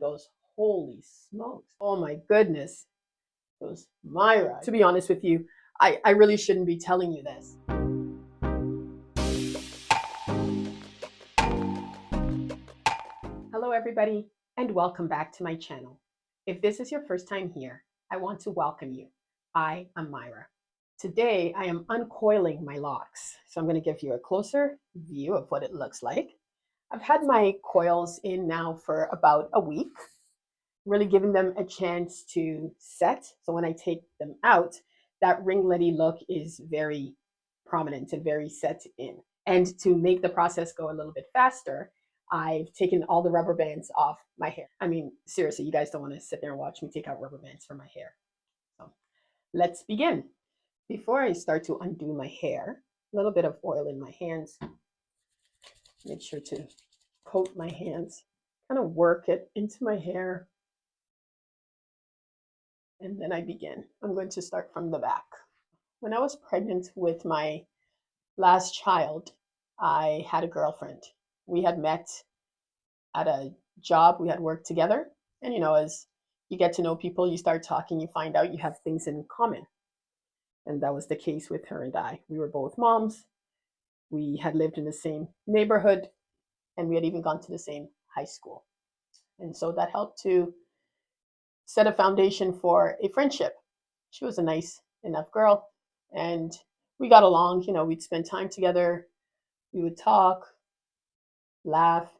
goes, holy smokes. Oh my goodness. It goes, Myra. To be honest with you, I really shouldn't be telling you this. Hello everybody, and welcome back to my channel. If this is your first time here, I want to welcome you. I am Myra. Today I am uncoiling my locks. So I'm going to give you a closer view of what it looks like. I've had my coils in now for about a week, really giving them a chance to set. So when I take them out, that ringletty look is very prominent and very set in. And to make the process go a little bit faster, I've taken all the rubber bands off my hair. I mean, seriously, you guys don't want to sit there and watch me take out rubber bands from my hair. So let's begin. Before I start to undo my hair, a little bit of oil in my hands. Make sure to coat my hands, kind of work it into my hair. And then I begin. I'm going to start from the back. When I was pregnant with my last child, I had a girlfriend. We had met at a job, we had worked together. And as you get to know people, you start talking, you find out you have things in common. And that was the case with her and I. We were both moms. We had lived in the same neighborhood, and we had even gone to the same high school. And so that helped to set a foundation for a friendship. She was a nice enough girl, and we got along. We'd spend time together. We would talk, laugh,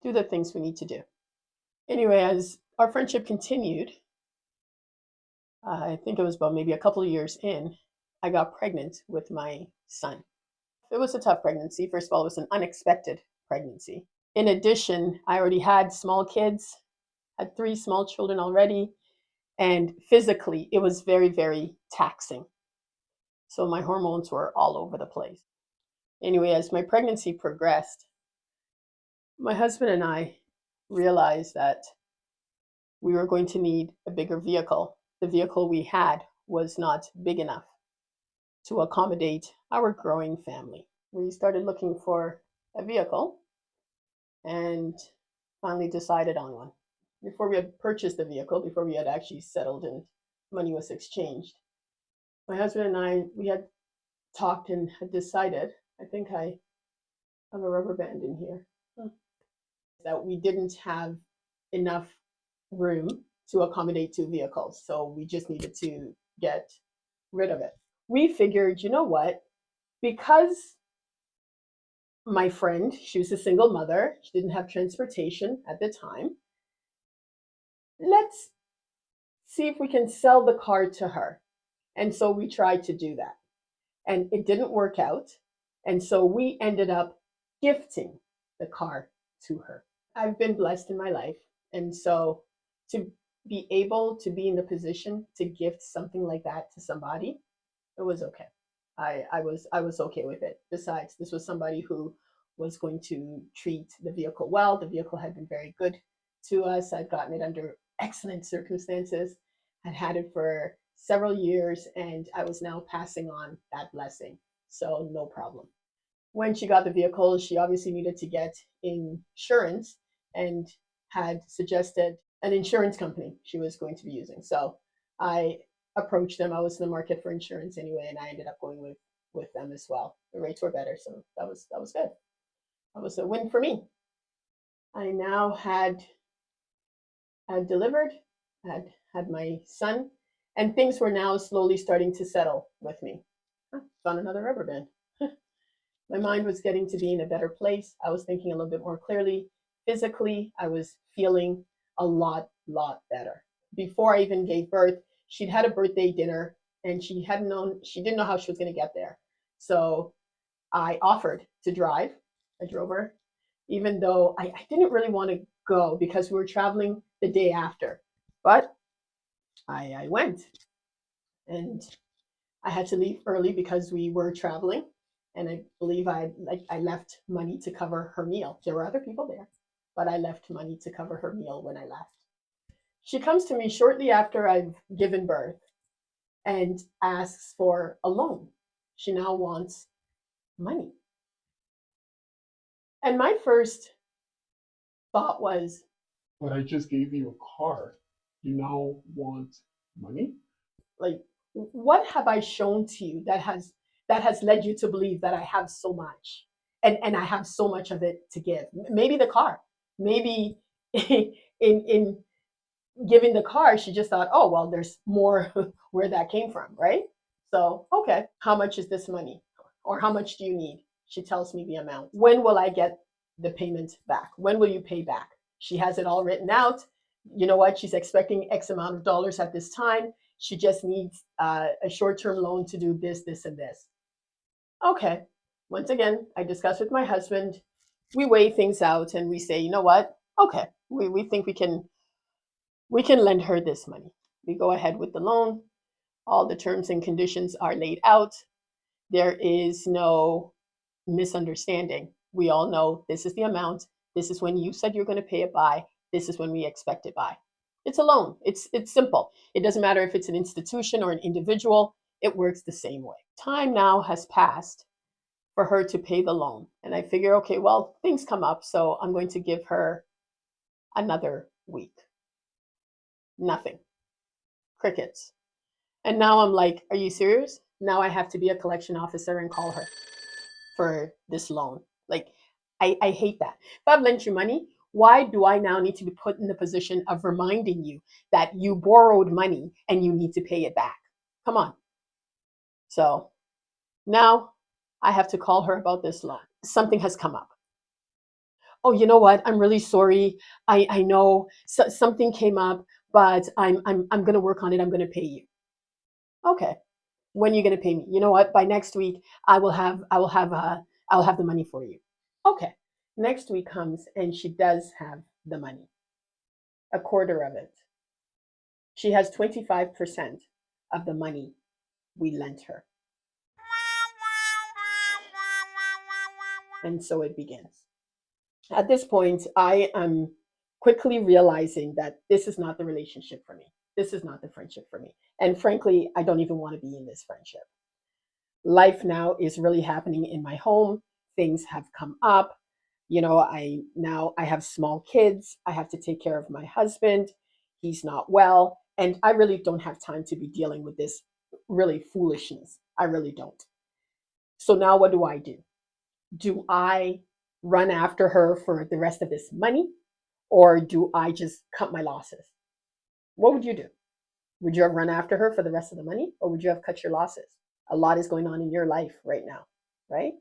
do the things we need to do. Anyway, as our friendship continued, I think it was about maybe a couple of years in, I got pregnant with my son. It was a tough pregnancy. First of all, it was an unexpected pregnancy. In addition, I already had small kids, had 3 small children already, and physically it was very, very taxing. So my hormones were all over the place. Anyway, as my pregnancy progressed, my husband and I realized that we were going to need a bigger vehicle. The vehicle we had was not big enough to accommodate our growing family. We started looking for a vehicle and finally decided on one. Before we had purchased the vehicle, before we had actually settled and money was exchanged, my husband and I, we had talked and had decided, I think I have a rubber band in here, that we didn't have enough room to accommodate 2 vehicles. So we just needed to get rid of it. We figured, you know what, because my friend, she was a single mother, she didn't have transportation at the time, let's see if we can sell the car to her. And so we tried to do that. And it didn't work out. And so we ended up gifting the car to her. I've been blessed in my life. And so to be able to be in the position to gift something like that to somebody, it was okay. I was okay with it. Besides, this was somebody who was going to treat the vehicle well. The vehicle had been very good to us. I'd gotten it under excellent circumstances. I'd had it for several years, and I was now passing on that blessing. So no problem. When she got the vehicle, she obviously needed to get insurance and had suggested an insurance company she was going to be using. So I approached them. I was in the market for insurance anyway, and I ended up going with them as well. The rates were better, so that was good. That was a win for me. I now had delivered, had my son, and things were now slowly starting to settle with me. Found another rubber band. My mind was getting to be in a better place. I was thinking a little bit more clearly. Physically, I was feeling a lot better. Before I even gave birth, she'd had a birthday dinner and she didn't know how she was going to get there. So I offered to drive. I drove her, even though I didn't really want to go because we were traveling the day after. But I went, and I had to leave early because we were traveling. And I believe I left money to cover her meal. There were other people there, but I left money to cover her meal when I left. She comes to me shortly after I've given birth and asks for a loan. She now wants money. And my first thought was, But I just gave you a car. You now want money? Like, what have I shown to you that has led you to believe that I have so much, and I have so much of it to give? Maybe the car. Maybe in giving the car, she just thought, oh well, there's more where that came from, right? So okay, how much is this money, or how much do you need? She tells me the amount. When will I get the payment back? When will you pay back? She has it all written out. You know what? She's expecting X amount of dollars at this time. She just needs a short-term loan to do this, this, and this. Okay. Once again, I discuss with my husband. We weigh things out and we say, you know what? Okay, we think we can lend her this money. We go ahead with the loan. All the terms and conditions are laid out. There is no misunderstanding. We all know this is the amount. This is when you said you're going to pay it by. This is when we expect it by. It's a loan. It's simple. It doesn't matter if it's an institution or an individual. It works the same way. Time now has passed for her to pay the loan. And I figure, okay, well, things come up, so I'm going to give her another week. Nothing. Crickets. And now I'm like, are you serious? Now I have to be a collection officer and call her for this loan. Like, I hate that. If I've lent you money, why do I now need to be put in the position of reminding you that you borrowed money and you need to pay it back? Come on. So now I have to call her about this loan. Something has come up. Oh, you know what? I'm really sorry. I know something came up, but I'm going to work on it. I'm going to pay you. Okay. When are you going to pay me? You know what? By next week, I'll have the money for you. Okay. Next week comes and she does have the money, a quarter of it. She has 25% of the money we lent her. And so it begins. At this point, I am quickly realizing that this is not the relationship for me. This is not the friendship for me. And frankly, I don't even want to be in this friendship. Life now is really happening in my home. Things have come up. I have small kids. I have to take care of my husband. He's not well, and I really don't have time to be dealing with this really foolishness. I really don't. So now what do I do? Do I run after her for the rest of this money, or do I just cut my losses? What would you do? Would you have run after her for the rest of the money, or would you have cut your losses? A lot is going on in your life right now, right?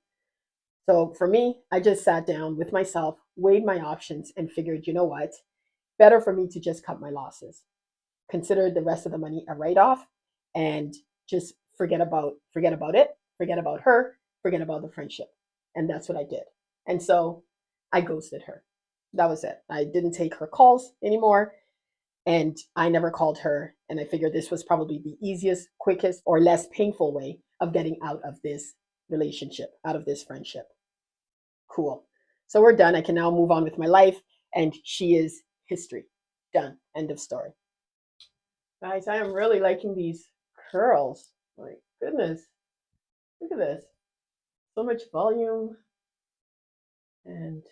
So for me, I just sat down with myself, weighed my options, and figured, you know what? Better for me to just cut my losses, consider the rest of the money a write-off, and just forget about it, forget about her, forget about the friendship. And that's what I did. And so I ghosted her. That was it. I didn't take her calls anymore. And I never called her. And I figured this was probably the easiest, quickest, or less painful way of getting out of this relationship, out of this friendship. Cool. So we're done. I can now move on with my life. And she is history. Done. End of story. Guys, I am really liking these curls. My goodness. Look at this. So much volume and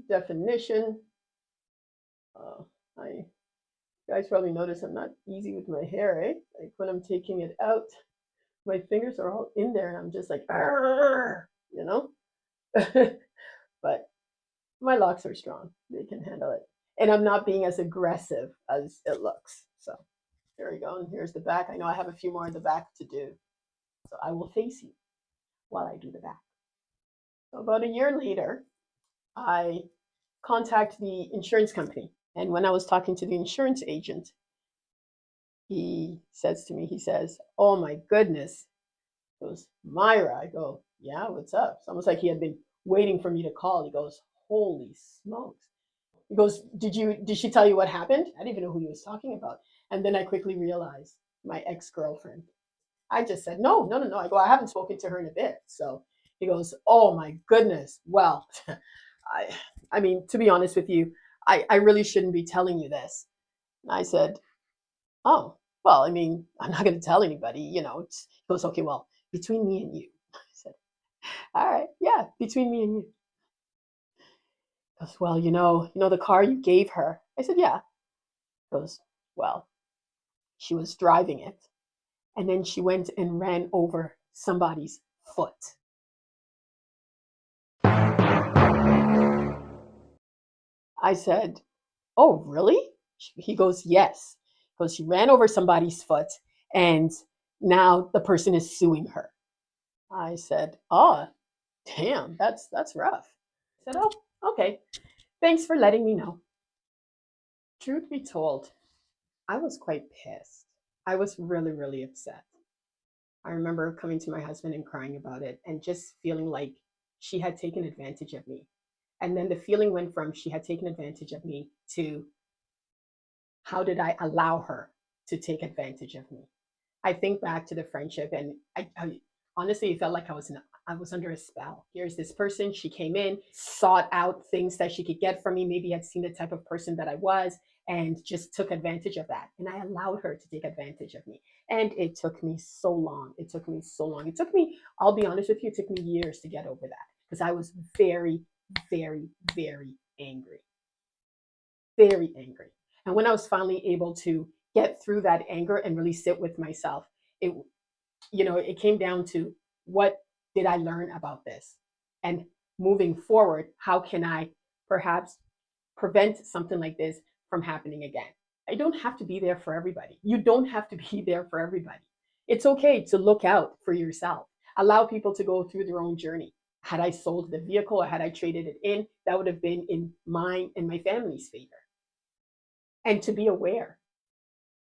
definition. I You guys probably notice I'm not easy with my hair, eh? Like when I'm taking it out, my fingers are all in there and I'm just like, you know? But my locks are strong. They can handle it. And I'm not being as aggressive as it looks. So there we go. And here's the back. I know I have a few more in the back to do. So I will face you while I do the back. So about a year later, I contact the insurance company. And when I was talking to the insurance agent, he says to me, he says, oh my goodness. He goes, Myra. I go, yeah, what's up? It's almost like he had been waiting for me to call. He goes, holy smokes. He goes, did she tell you what happened? I didn't even know who he was talking about. And then I quickly realized my ex-girlfriend. I just said, no, no, no, no. I go, I haven't spoken to her in a bit. So he goes, oh my goodness. Well, I I mean, to be honest with you, I really shouldn't be telling you this. And I said, oh, well, I mean, I'm not going to tell anybody, he goes, okay, well, between me and you. I said, all right, yeah, between me and you. Goes, well, the car you gave her. I said, yeah. Goes, well, she was driving it, and then she went and ran over somebody's foot. I said, oh, really? He goes, yes. He goes, she ran over somebody's foot, and now the person is suing her. I said, oh, damn, that's rough. I said, oh, okay. Thanks for letting me know. Truth be told, I was quite pissed. I was really, really upset. I remember coming to my husband and crying about it and just feeling like she had taken advantage of me. And then the feeling went from she had taken advantage of me to how did I allow her to take advantage of me? I think back to the friendship, and I honestly it felt like I was under a spell. Here's this person. She came in, sought out things that she could get from me. Maybe had seen the type of person that I was, and just took advantage of that. And I allowed her to take advantage of me. And it took me so long. It took me so long. It took me, I'll be honest with you, it took me years to get over that because I was very, very, very angry. Very angry. And when I was finally able to get through that anger and really sit with myself, it it came down to what did I learn about this? And moving forward, how can I perhaps prevent something like this from happening again? I don't have to be there for everybody. You don't have to be there for everybody. It's okay to look out for yourself. Allow people to go through their own journey. Had I sold the vehicle or had I traded it in, that would have been in mine and my family's favor. And to be aware,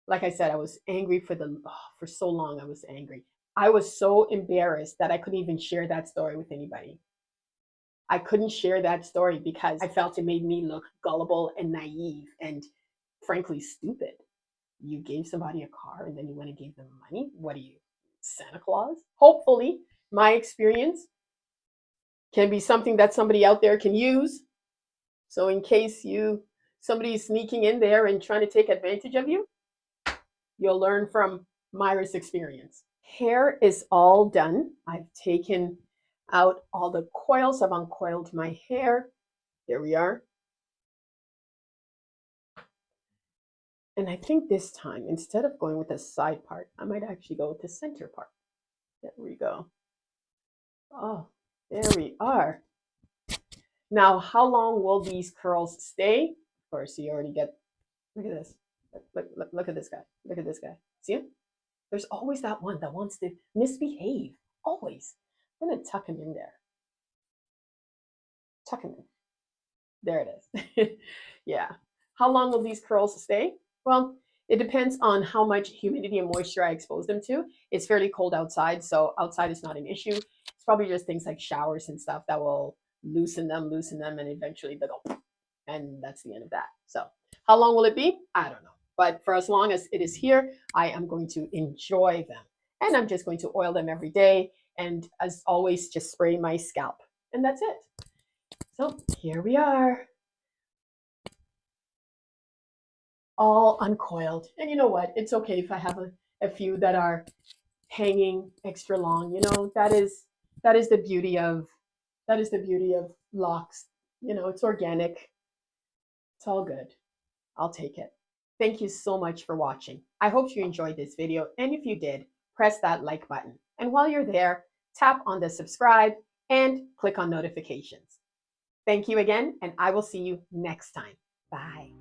like I said, I was angry for so long. I was angry. I was so embarrassed that I couldn't even share that story with anybody. I couldn't share that story because I felt it made me look gullible and naive and frankly stupid. You gave somebody a car and then you went and gave them money. What are you, Santa Claus? Hopefully, my experience can be something that somebody out there can use. So in case somebody's sneaking in there and trying to take advantage of you, you'll learn from Myra's experience. Hair is all done. I've taken out all the coils. I've uncoiled my hair. There we are. And I think this time, instead of going with the side part, I might actually go with the center part. There we go. Oh, there we are. Now, how long will these curls stay? Of course, you already get, look at this. Look at this guy. Look at this guy. See him? There's always that one that wants to misbehave. Always. I'm going to tuck him in there. Tuck him in. There it is. Yeah. How long will these curls stay? Well, it depends on how much humidity and moisture I expose them to. It's fairly cold outside, so outside is not an issue. It's probably just things like showers and stuff that will loosen them, and eventually they'll go, and that's the end of that. So how long will it be? I don't know. But for as long as it is here, I am going to enjoy them. And I'm just going to oil them every day. And as always, just spray my scalp. And that's it. So here we are, all uncoiled. And you know what? It's okay if I have a few that are hanging extra long. That is the beauty of locks. It's organic. It's all good. I'll take it. Thank you so much for watching. I hope you enjoyed this video, and if you did, press that like button. And while you're there, tap on the subscribe and click on notifications. Thank you again, and I will see you next time. Bye.